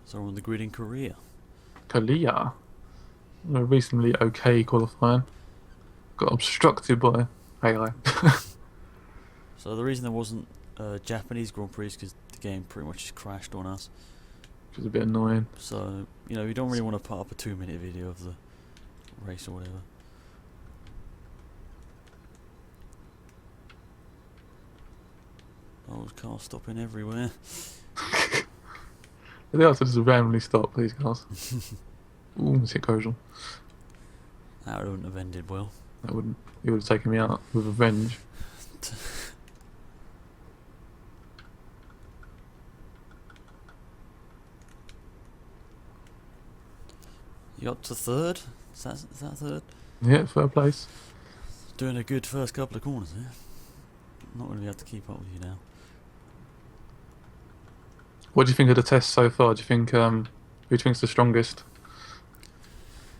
So we're on the grid in Korea. Korea. A reasonably okay qualifying. Got obstructed by AI. So the reason there wasn't Japanese Grand Prix is because the game pretty much just crashed on us. Which is a bit annoying. So, you don't really want to put up a 2-minute video of the race or whatever. Oh, there's cars stopping everywhere. They also just randomly stop these cars. Ooh, it's hit Kojal. That wouldn't have ended well. That wouldn't. He would have taken me out with revenge. You up to third? Is that third? Yeah, third place. Doing a good first couple of corners there. Not going to be able to keep up with you now. What do you think of the test so far? Do you think who do you think's the strongest?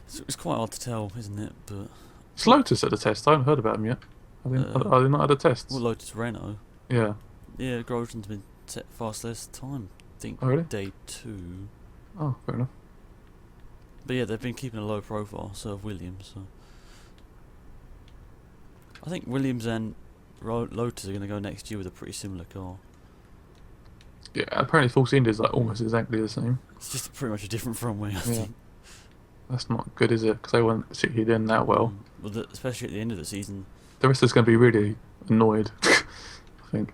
It's quite hard to tell, isn't it? But It's Lotus at the test. I haven't heard about him yet. Are they not at the tests? well, Lotus Renault. Yeah. Yeah, Grosjean's been set fastest time. I think Oh, really? day 2. Oh, fair enough. But yeah, they've been keeping a low profile. So have Williams. So I think Williams and Lotus are going to go next year with a pretty similar car. Yeah, apparently Force India's like almost exactly the same. It's just pretty much a different front wing, I Yeah. think. That's not good, is it? Because they weren't particularly doing that well. Well, especially at the end of the season. The rest is going to be really annoyed, I think.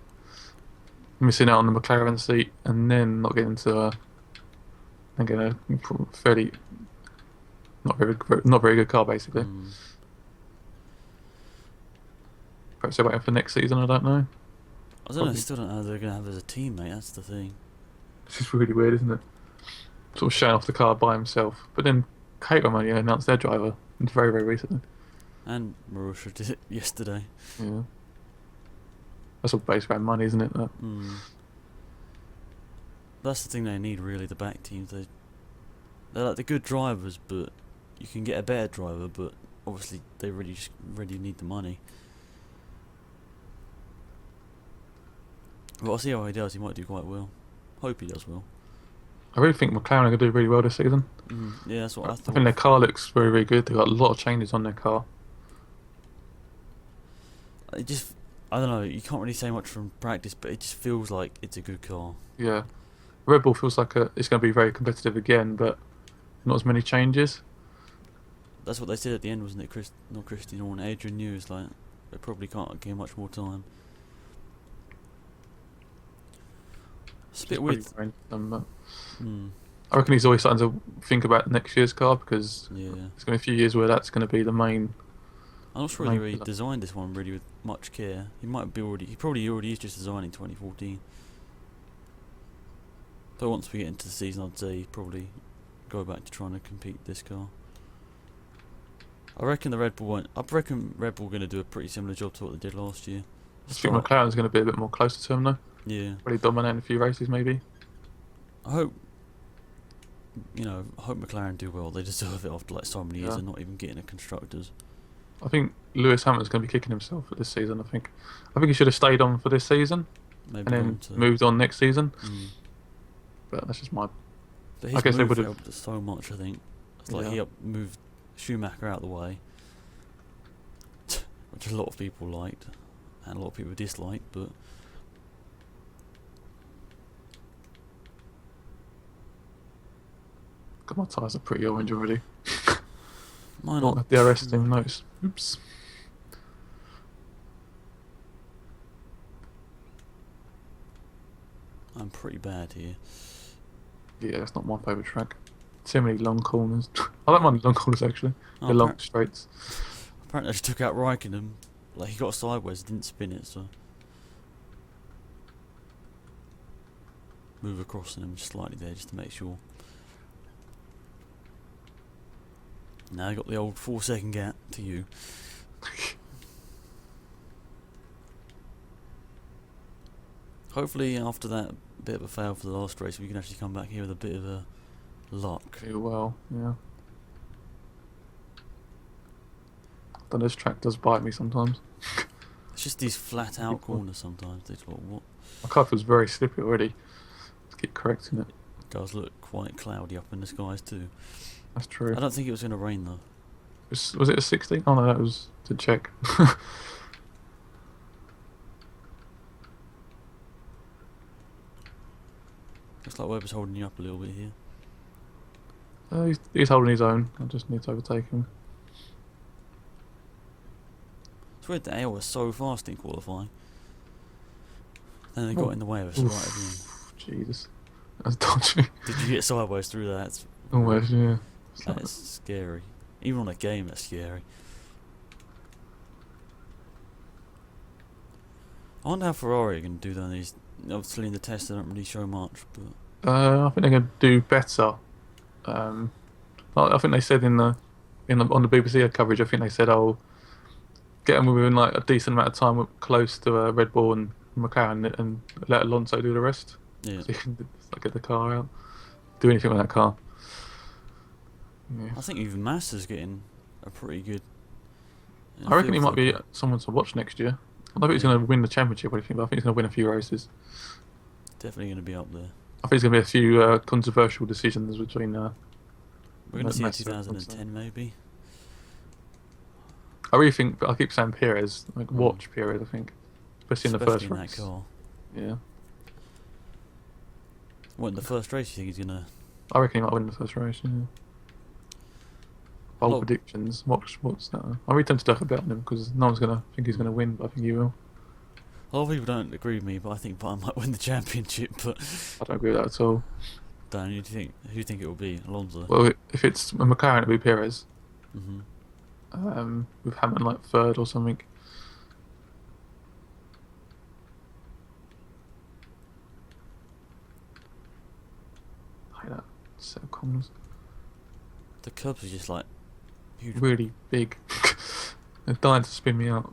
Missing out on the McLaren seat and then not getting to a fairly not very good car, basically. Mm. Perhaps they're waiting for next season, I don't know. I don't know, I still don't know how they're going to have as a teammate, that's the thing. It's just really weird, isn't it? Sort of showing off the car by himself. But then Caterham only announced their driver very, very recently. And Marussia did it yesterday. Yeah. That's all based around money, isn't it? That? That's the thing they need, really, the back teams. They're like the good drivers, but you can get a better driver, but obviously they really need the money. But I'll see how he does, he might do quite well. Hope he does well. I really think McLaren are going to do really well this season. Yeah, that's what I I thought. think their car looks very, very good. They've got a lot of changes on their car. I don't know, you can't really say much from practice, but it just feels like it's a good car. Yeah. Red Bull feels like it's going to be very competitive again, but not as many changes. That's what they said at the end, wasn't it? Not Christian Horner, Adrian Newey, like, they probably can't give much more time. It's a bit weird. I reckon he's always starting to think about next year's car because Yeah. it's going to be a few years where that's going to be the main. I'm not sure whether he designed this one really with much care. He probably already is just designing 2014. But once we get into the season, I'd say he'd probably go back to trying to compete this car. I reckon Red Bull are going to do a pretty similar job to what they did last year. I think McLaren's going to be a bit more closer to him though. Yeah. Really dominating a few races maybe. I hope McLaren do well. They deserve it after like so many years of not even getting a constructors. I think Lewis Hamilton's going to be kicking himself for this season. I think he should have stayed on for this season, Maybe and then moved on next season. But that's just my. But his I guess they move would have helped us so much. I think it's like he moved Schumacher out of the way, which a lot of people liked, and a lot of people disliked. But God, my tyres are pretty orange already. mine Not not. the DRS thing, notes. Oops. I'm pretty bad here. Yeah, it's not my favourite track. Too many long corners. I don't mind the long corners actually. Oh, The long straights. Apparently, I just took out Raikkonen. Like he got sideways, didn't spin it, so move across him just slightly there, just to make sure. Now I got the old 4-second gap to you. Hopefully, after that bit of a fail for the last race, we can actually come back here with a bit of a luck. Pretty well, yeah. But this track does bite me sometimes. It's just these flat out corners sometimes. They just like, what? My car feels very slippy already. Let's keep correcting it. does look quite cloudy up in the skies too. That's true. I don't think it was going to rain though. Was it a 60? Oh no, that was to check. Looks like Webber's holding you up a little bit here. He's holding his own. I just need to overtake him. It's weird that Ale was so fast in qualifying. Then they got in the way of us right at the end. Jesus. That's dodgy. Did you get sideways through that? Almost, yeah. That's scary. Even on a game, that's scary. I wonder how Ferrari are going to do that on these. Obviously in the test they don't really show much, but I think they're going to do better. I think they said on the BBC coverage, I think they said, "Oh, get them within like a decent amount of time, close to Red Bull and McLaren, and let Alonso do the rest." yeah. So you can just, like, get the car out, do anything with that car. Yeah. I think even Massa's getting a pretty good. I reckon he feel might for be the car. someone to watch next year. I don't think he's going to win the championship or anything, but I think he's going to win a few races. Definitely going to be up there. I think there's going to be a few controversial decisions between. We're going to see a Massa and 2010 maybe. I really think, I keep saying Perez, like watch Perez, I think, especially in the first Especially in race. that car. Yeah, What, in the first race you think he's going to... I reckon he might win the first race. Yeah. Bold Well- predictions. What's that? I really tend to duck about him because no one's going to think he's going to win, but I think he will. A lot of people don't agree with me, but I think Button might win the championship, but... I don't agree with that at all. Dan, who do you think it will be? Alonso? Well, if it's a McLaren, it'll be Perez. hmm With Hamilton like third or something. I hate that set of corners. The Cubs are just like... huge. Really big. They're dying to spin me out.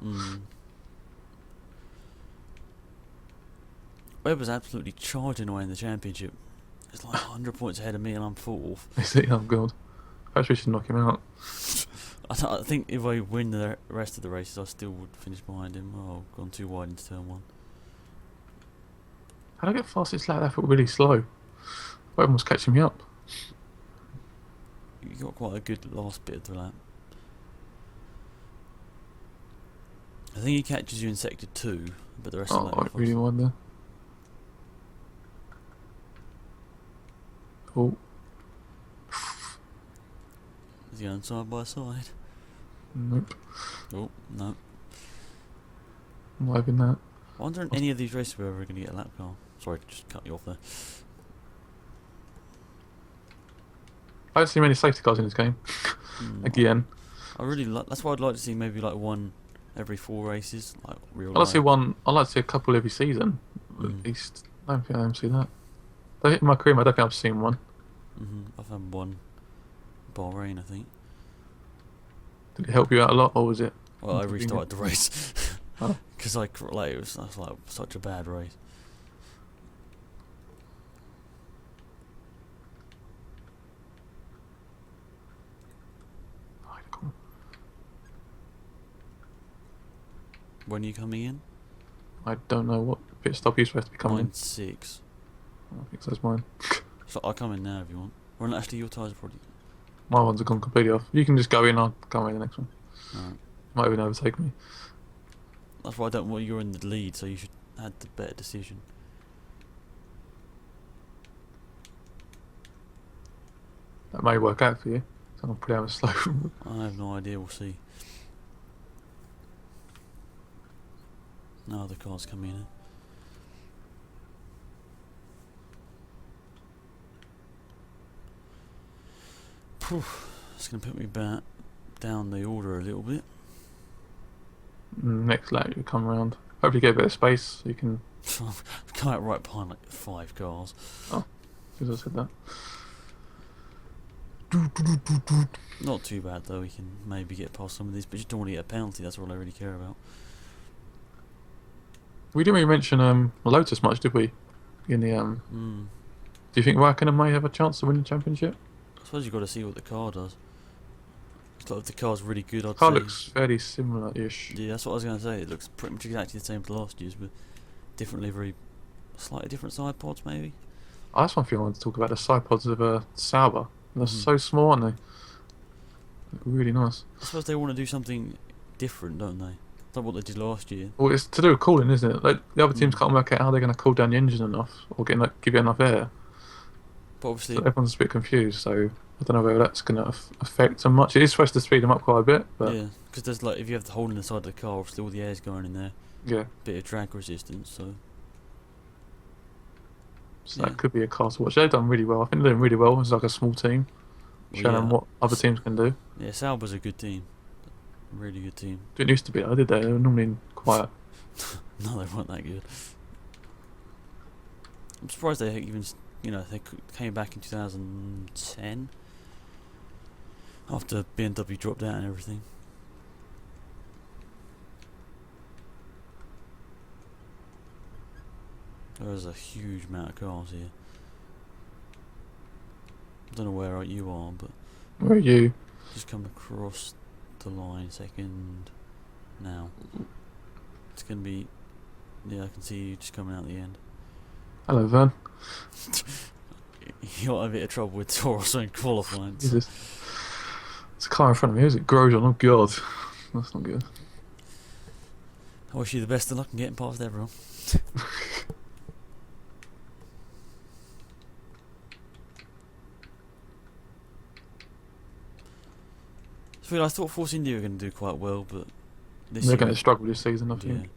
Webber's absolutely charging away in the championship. It's like 100 points ahead of me and I'm fourth. Is it? Oh god. Perhaps we should knock him out. I think if I win the rest of the races, I still would finish behind him. Oh, I've gone too wide into turn one. How do I get fastest lap? I felt really slow. Webber was catching me up. You got quite a good last bit of the lap. I think he catches you in sector 2, but the rest of the Oh, lap. I really wonder. Oh, Is he going side by side? nope. Oh, no. Not having that. I wonder in any of these races we're ever going to get a lap car. Sorry to just cut you off there. I don't see many safety cars in this game. Again. I really like. That's why I'd like to see maybe like one every 4 races, like real. I'd like to see life. one. I'd like to see a couple every season. Mm. At least. I don't think I see that. In my career, I don't think I've seen one. I've had one. Bahrain, I think. Did it help you out a lot, or was it? Well, I inconvenient? restarted the race Oh. because it was like such a bad race. Oh, come on. When are you coming in? I don't know what pit stop you're supposed to be coming in. Mine's 6. I think so, that's mine. So I'll come in now if you want. Well, actually, your tyres are probably. My ones have gone completely off. You can just go in, I'll come in the next one. Alright. Might even overtake me. That's why I don't want you're in the lead, so you should have the better decision. That may work out for you. So I'm pretty slow. I have no idea. We'll see. No other cars coming in. Phew, it's going to put me back down the order a little bit. Next lap you come around. Hopefully you get a bit of space so you can. I've come out right behind like 5 cars. Because I said that. Not too bad though. We can maybe get past some of these, but you don't want to get a penalty. That's all I really care about. We didn't really mention Lotus much, did we? In the Do you think Raikkonen may have a chance to win the championship? I suppose you've got to see what the car does. It's like if the car's really good, I'd Car say. looks fairly similar-ish. Yeah, that's what I was going to say. It looks pretty much exactly the same to last year's, but different livery, slightly different side pods maybe. That's one thing I wanted to talk about. The side pods of Sauber. They're Hmm. so small, aren't they? They're really nice. I suppose they want to do something different, don't they? Like what they did last year. Well, it's to do with cooling, isn't it? Like the other teams Mm. can't work out how they're going to cool down the engine enough or get like, give it enough air. But So obviously, everyone's a bit confused. So I don't know whether that's going to affect them much. It is supposed to speed them up quite a bit, but yeah, because there's like if you have the hole in the side of the car, obviously all the air's going in there. yeah. Bit of drag resistance, so So yeah. that could be a car to watch. They've done really well. I think they're doing really well as like a small team, Well, showing them yeah. what other teams can do. Yeah, Sauber's a good team. Really good team. Didn't used to be, though, did they? They were normally quiet. No, they weren't that good. I'm surprised they even, they came back in 2010 after BMW dropped out and everything. There is a huge amount of cars here. I don't know where you are, but Where are you? just come across the line second now. It's gonna be, yeah, I can see you just coming out the end. Hello, Vern. You got a bit of trouble with Taurus in qualifying. Jesus. It's a car in front of me. Is it Grosjean? Oh God, that's not good. I wish you the best of luck in getting past everyone. I thought Force India were going to do quite well, but this They're year, going to struggle this season, I yeah, think.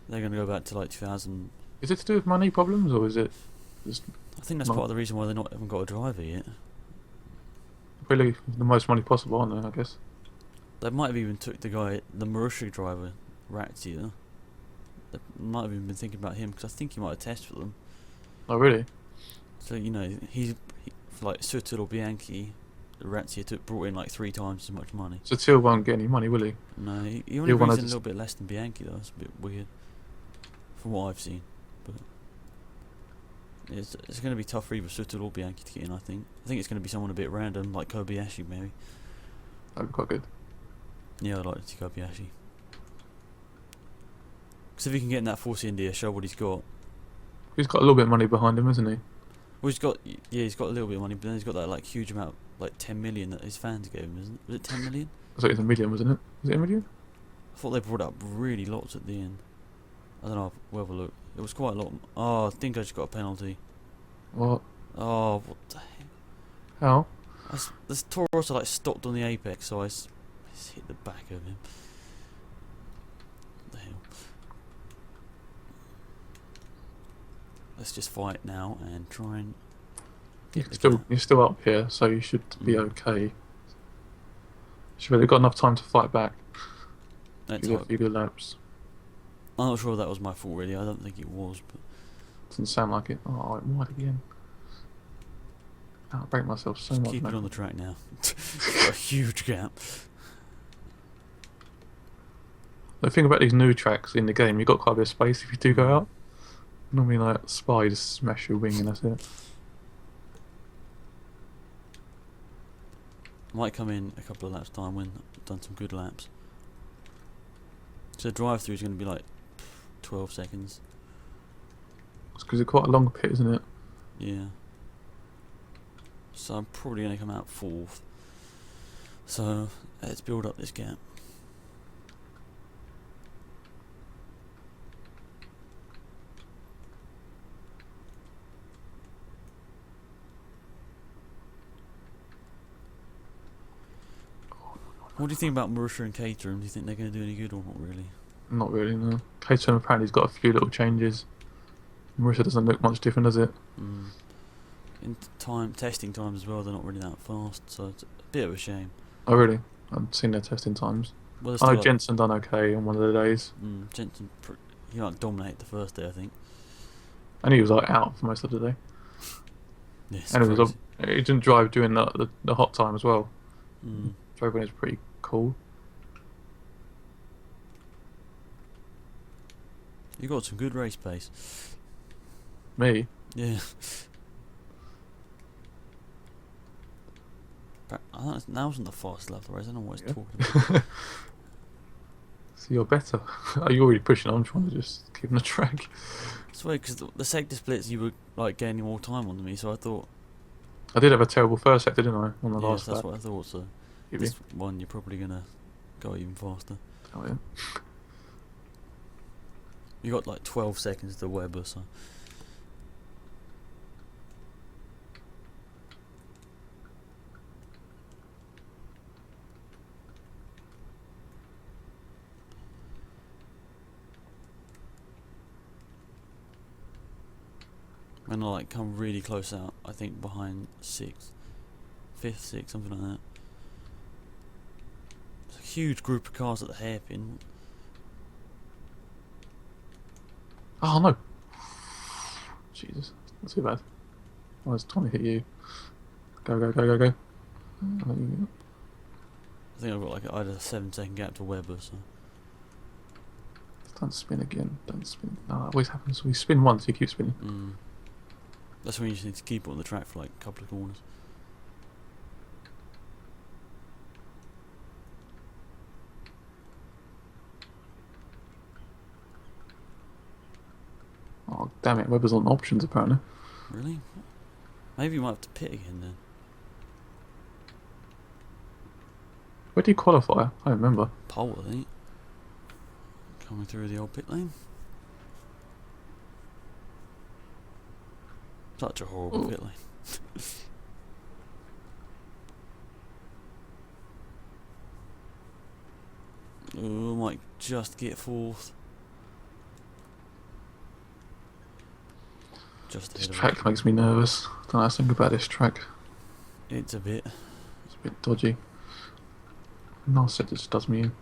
they're going to go back to like 2000. Is it to do with money problems, or is it just I think that's not part of the reason why they haven't got a driver yet. really the most money possible, aren't they? I guess. They might have even took the Marussia driver, Ratzia. They might have even been thinking about him because I think he might have tested for them. Oh, really? So he for like Sutil or Bianchi, Ratzia brought in like 3 times as much money. So Till won't get any money, will he? No, he only He'll brings wanna in a just- little bit less than Bianchi though. It's a bit weird from what I've seen, but it's going to be tough for either Sutil or Bianchi to get in. I think it's going to be someone a bit random like Kobayashi maybe. That'd be quite good. Yeah, I'd like to see Kobayashi. Because if he can get in that Force India, show what he's got. He's got a little bit of money behind him, hasn't he? Well, he's got a little bit of money, but then he's got that like huge amount, like 10 million that his fans gave him, isn't it? Was it 10 million? So it's a million, wasn't it? Was it a million? I thought they brought up really lots at the end. I don't know. We'll have a look. It was quite a lot. Oh, I think I just got a penalty. What? Oh, what the heck? How? This Taurus like stopped on the apex, so I hit the back of him. What the hell? Let's just fight now and try and get the gap. You're still up here, so you should be okay. Should have got enough time to fight back. Let's You got a hope. few good laps. I'm not sure if that was my fault really. I don't think it was, but Doesn't sound like it. Oh, I'm wide again. I'll break myself so just much. keep it now. on the track now. Got a huge gap. The thing about these new tracks in the game, you've got quite a bit of space if you do go out. Normally, like Spy, you just smash your wing and that's it. Might come in a couple of laps time when I've done some good laps. So drive through is going to be like 12 seconds. It's because it's quite a long pit, isn't it? Yeah. So I'm probably going to come out 4th. So let's build up this gap. What do you think about Marussia and Caterham? Do you think they're going to do any good or not really? Not really, no. Caterham apparently has got a few little changes. Marissa doesn't look much different, does it? Mm. In testing times as well, they're not really that fast, so it's a bit of a shame. Oh, really? I've seen their testing times. Well, I know Jensen done okay on one of the days. Jensen, he like dominated the first day, I think. And he was like out for most of the day. Yes, And he didn't drive during the hot time as well. Drove when it was pretty cool. You got some good race pace. Me? Yeah. That wasn't the fastest lap of the race. I don't know what he's Yeah. talking about. So you're better. Are you already pushing? I'm trying to just keep on the track. It's weird because the sector splits you were like gaining more time on me, so I thought, I did have a terrible first sector, didn't I? On the yes, last that's lap. what I thought. So Maybe. this one you're probably gonna go even faster. Oh yeah. You got like 12 seconds to Webber, so. And I like come really close out, I think behind 6th, 5th, 6th, something like that. It's a huge group of cars at the hairpin. Oh no. Jesus, not too bad. I was trying to hit you. Go, go, go, go, go. I think I've got like either a 7-second gap to Webber, so. Don't spin again. Don't spin. No, that always happens. We spin once, you keep spinning. That's when you just need to keep it on the track for like a couple of corners. Oh, damn it. Webber's on options, apparently. Really? Maybe you might have to pit again then. Where do you qualify? I don't remember. Pole, I think. Coming through the old pit lane. Such a horrible pit lane. Oh, might just get 4th. Just This ahead of track makes me nervous. Don't know how to think about this track. It's a bit. It's a bit dodgy. Last set just does me in.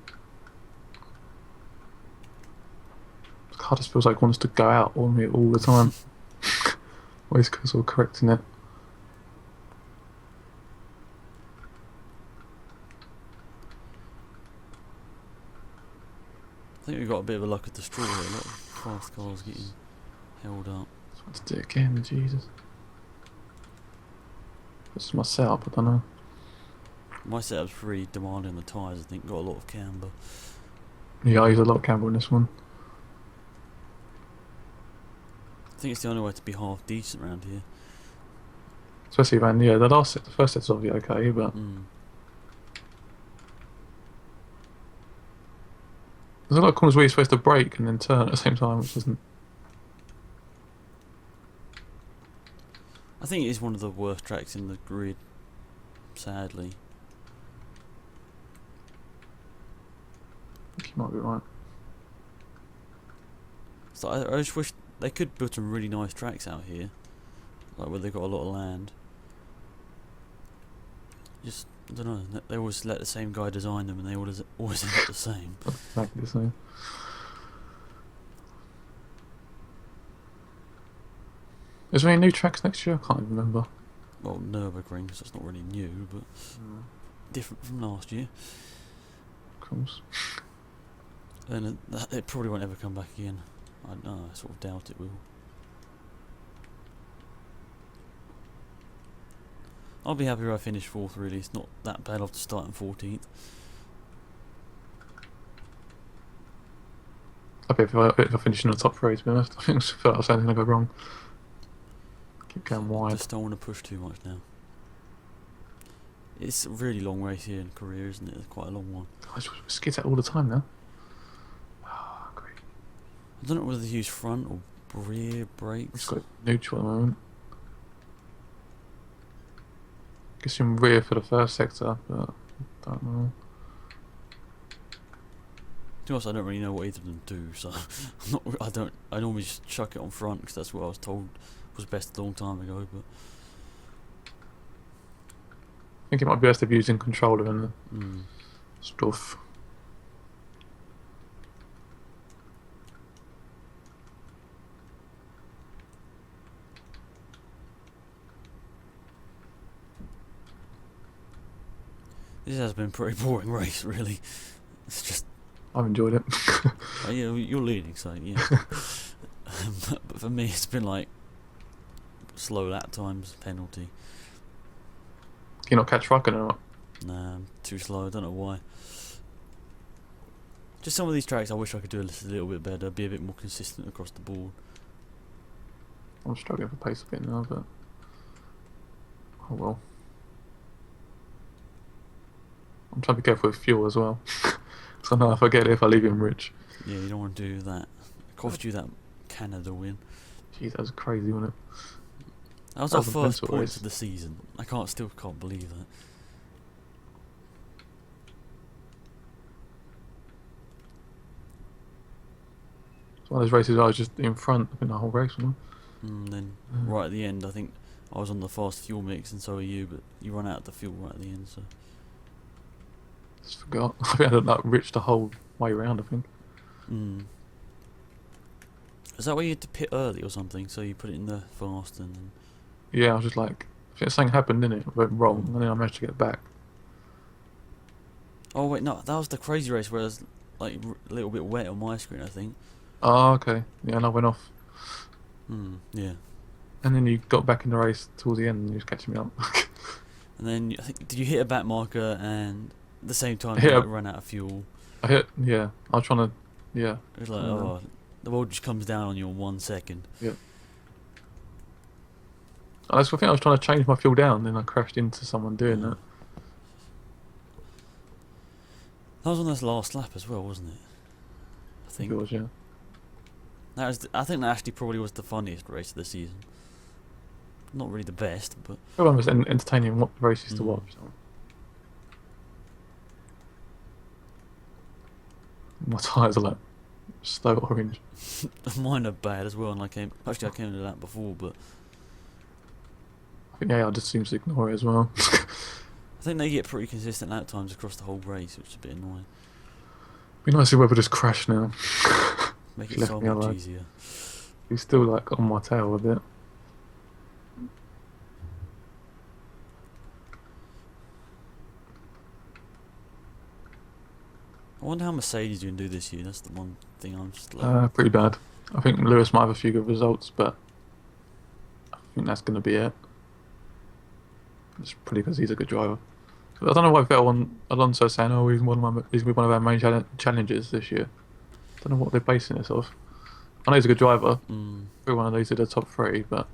The car just feels like it wants to go out on me all the time. Always sort of correcting it. I think we've got a bit of a luck at the straw here. A lot of fast cars getting held up. Just want to do it again, Jesus. This is my setup, I don't know. My setup's pretty demanding on the tyres, I think. Got a lot of camber. Yeah, I use a lot of camber in this one. I think it's the only way to be half decent around here. Especially when, yeah, the last set, the first set's obviously okay, but there's a lot of corners where you're supposed to brake and then turn at the same time, which doesn't. I think it is one of the worst tracks in the grid, sadly. I think you might be right. So I just wish they could build some really nice tracks out here, like where they've got a lot of land. Just, I don't know, they always let the same guy design them and they always end up the same. Exactly the same. Is there any new tracks next year? I can't even remember. Well, Nürburgring, because that's not really new, but different from last year. Of course. And it probably won't ever come back again. I don't know, I sort of doubt it will. I'll be happy if I finish 4th, really. It's not that bad off to start in 14th. I'd be happy if I finish in the top 3, to be honest. I think I felt like something go wrong. Keep going I wide. just don't want to push too much now. It's a really long race here in Korea, isn't it? It's quite a long one. I just skid out all the time now. Oh, great. I don't know whether to use front or rear I've brakes. just got neutral at the moment. Guess in rear for the first sector, but I don't know. To be honest, I don't really know what either of them do, so I normally just chuck it on front because that's what I was told was best a long time ago. But I think it might be best if using controller and the stuff. this has been a pretty boring race, really. It's just I've enjoyed it. you're leading, so yeah. But for me, it's been like slow lap times, penalty. Can you not catch Raikkonen or not? Nah, I'm too slow. I don't know why. Just some of these tracks I wish I could do a little bit better, be a bit more consistent across the board. I'm struggling for pace a bit now, but oh well. I'm trying to be careful with fuel as well. So I know if I get it, if I leave him rich. Yeah, you don't want to do that. It cost you that Canada win. Jeez, that was crazy, wasn't it? That was That our was a first mental point race. of the season. Still can't believe that. It's one of those races I was just in front in the whole race, wasn't And then right at the end, I think I was on the fast fuel mix, and so are you. But you run out of the fuel right at the end, so. I? Just forgot. I think I had like rich the whole way around, I think. Is that where you had to pit early or something? So you put it in the fast and. Yeah, I was just like, I think something happened, didn't it? It went wrong, and then I managed to get back. Oh wait, no, that was the crazy race where it was like a little bit wet on my screen, I think. Oh, okay. Yeah, and I went off. Yeah. And then you got back in the race towards the end and you was catching me up. And then I think did you hit a back marker and at the same time Yeah. you like, ran out of fuel? Yeah. I was trying to, yeah. It was like, oh, the world just comes down on you in 1 second. Yeah. I think I was trying to change my fuel down, then I crashed into someone doing that. That was on this last lap as well, wasn't it? I think. It was, yeah. I think that actually probably was the funniest race of the season. Not really the best, but. Everyone was entertaining races to watch. So. My tyres are like slow orange. Mine are bad as well, and I came into that before, but. I think I just seems to ignore it as well. I think they get pretty consistent lap times across the whole race, which is a bit annoying. Be nice if we just crash now. Make it Left so me much alive. easier. He's still like on my tail a bit. I wonder how Mercedes are going to do this year. That's the one thing I'm just like. Pretty bad. I think Lewis might have a few good results, but I think that's going to be it. It's probably because he's a good driver. But I don't know why Alonso saying, "Oh, he's one of our main challenges this year." I don't know what they're basing this off. I know he's a good driver. Every one of these are the top 3, but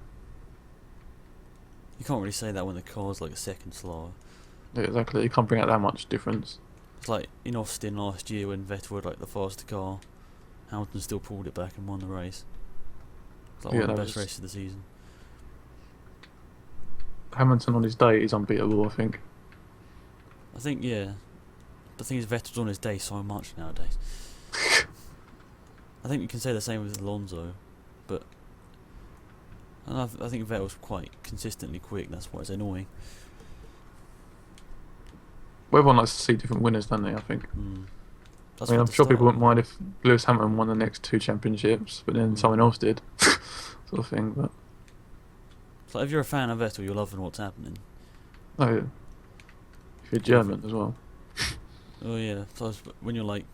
You can't really say that when the car's like a second slower. yeah, exactly, you can't bring out that much difference. It's like in Austin last year when Vettel had like the faster car, Hamilton still pulled it back and won the race. It's like Yeah, one of the that best was- races of the season. Hamilton on his day is unbeatable, I think. I think, yeah. The thing is, Vettel's on his day so much nowadays. I think you can say the same with Alonso, but I think Vettel's quite consistently quick. That's why it's annoying. Well, everyone likes to see different winners, don't they? I think. That's I mean, what I'm the sure start people wouldn't of- mind if Lewis Hamilton won the next 2 championships, but then someone else did, sort of thing. But It's like if you're a fan of Vettel, you're loving what's happening. no, if you're German as well. Oh yeah, so when you're like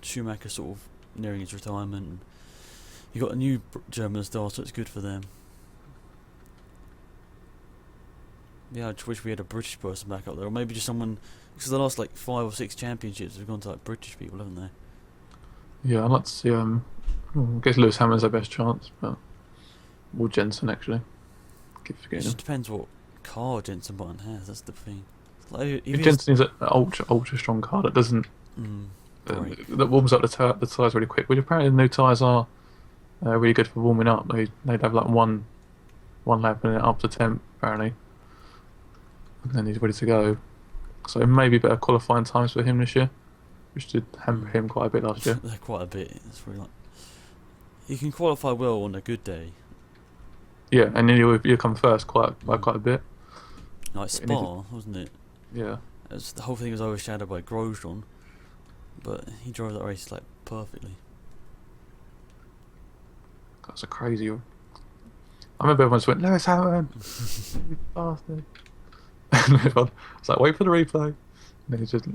Schumacher, sort of nearing his retirement, and you got a new German star, so it's good for them. Yeah, I just wish we had a British person back up there, or maybe just someone. Because the last like 5 or 6 championships have gone to like British people, haven't they? Yeah, I'd like to see. I guess Lewis Hamilton's their best chance, but or Jensen actually. Keep It forgetting just him. depends what car Jensen Button has. That's the thing. Like, if If he's- Jensen is an ultra strong car that doesn't break. that warms up the tyres really quick, which apparently the new tyres are really good for warming up. They'd have like one lap and then up to temp apparently, and then he's ready to go. So it may be better qualifying times for him this year, which did hamper him quite a bit last year. They're quite a bit. It's really like you can qualify well on a good day. Yeah, and then you come first by quite a bit. Like It Spa, wasn't it? Yeah, The whole thing was overshadowed by Grosjean, but he drove that race like perfectly. that's a crazy. I remember everyone just went, "Lewis Hamilton, you bastard." And everyone was like, "Wait for the replay." And then it's just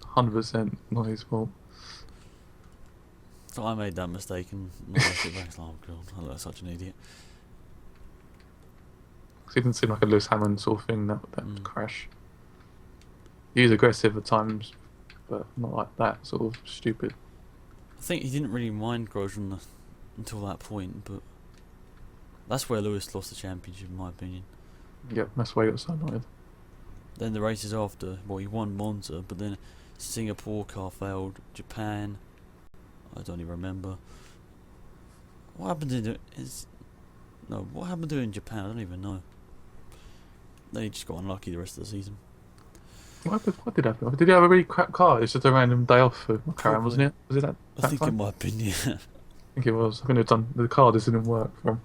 100% not his fault. So I made that mistake and now I sit back and like, oh god, I look like such an idiot. Because it didn't seem like a Lewis Hamilton sort of thing, that crash. He was aggressive at times but not like that sort of stupid. I think he didn't really mind Grosjean until that point, but that's where Lewis lost the championship, in my opinion. Yeah, that's why he got so annoyed. Then the races after, well, he won Monza, but then Singapore car failed, Japan, I don't even remember. What happened what happened to him in Japan? I don't even know. They just got unlucky the rest of the season. What did happen? Did he have a really crap car? It's just a random day off for McLaren, wasn't it? Was it that? I think it time? might have been, yeah. I think it was. I think it done. The car just didn't work for him.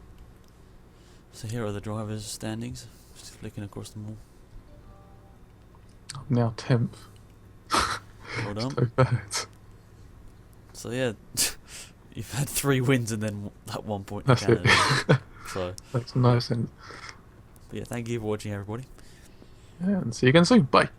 So here are the drivers' standings. Just flicking across them all. I'm now 10th. Well done. So bad. So yeah, you've had 3 wins and then that 1 point in That's Canada. it. So, Makes no sense. but yeah, thank you for watching, everybody. Yeah, and see you again soon. Bye.